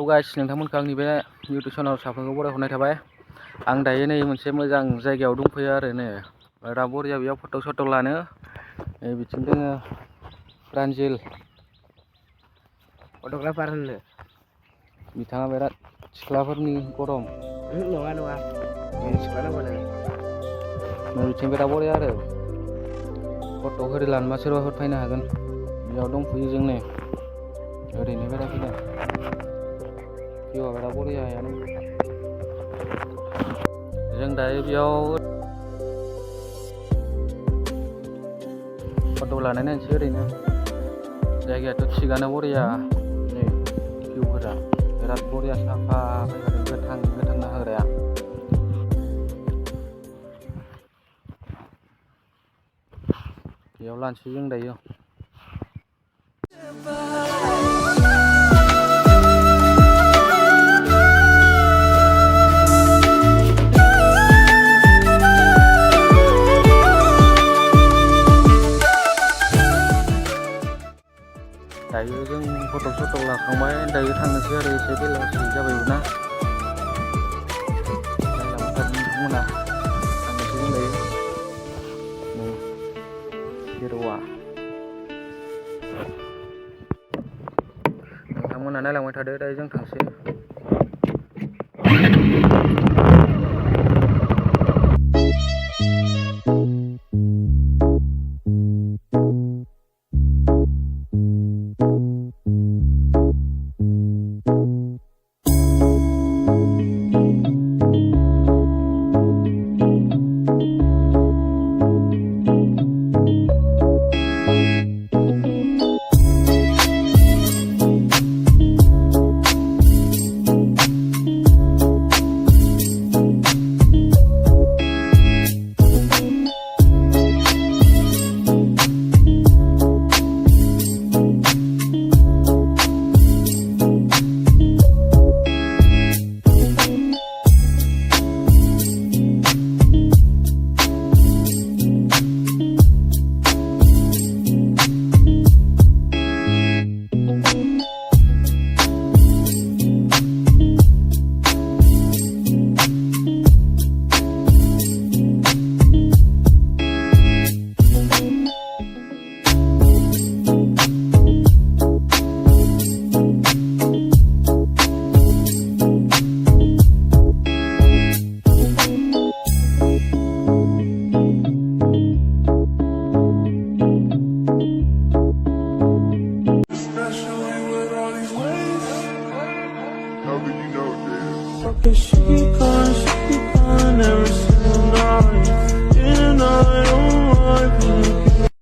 Hello guys, नोंथांमोनखौ आंनि बे YouTube चेनेलाव साफ्रोमखौ बरायहरनाय थाबाय। आं दायो नै मोनसे मोजां जायगायाव दंफैयो आरो दा बरिया बेयाव फट' लानो। बिथिं दोङो प्रान्जिल फट'ग्राफार होननो बिथाङा बिराद सिख्लाफोरनि गरम नङा सिख्ला नांगौ नोङो। बिथिं बिराद बरिया आरो फट' होरि लानोबा सोरबाफोर फैनो हागोन। बेयाव दंफैयो जों नै ओरैनो बेरायफैदों। भिउआ बिराद बरियायानो। जों दायो बेयाव फट' लानाय नायनोसै ओरैनो। जायगायाथ' थिगानो बरिया। नै भिउफोरा बिराद बरिया साफा फैखादों गोथां हाग्राया। बेयाव लानोसै जों दायो। दायो जों फट' लाखांबाय, दायो थांनोसै आरो एसे बेलासि जाबायबो ना। नोंथांमोना थांनोसै जों दायो। हिर'आ नोंथांमोना नायलांबाय थादो, दायो जों थांसै। She gone,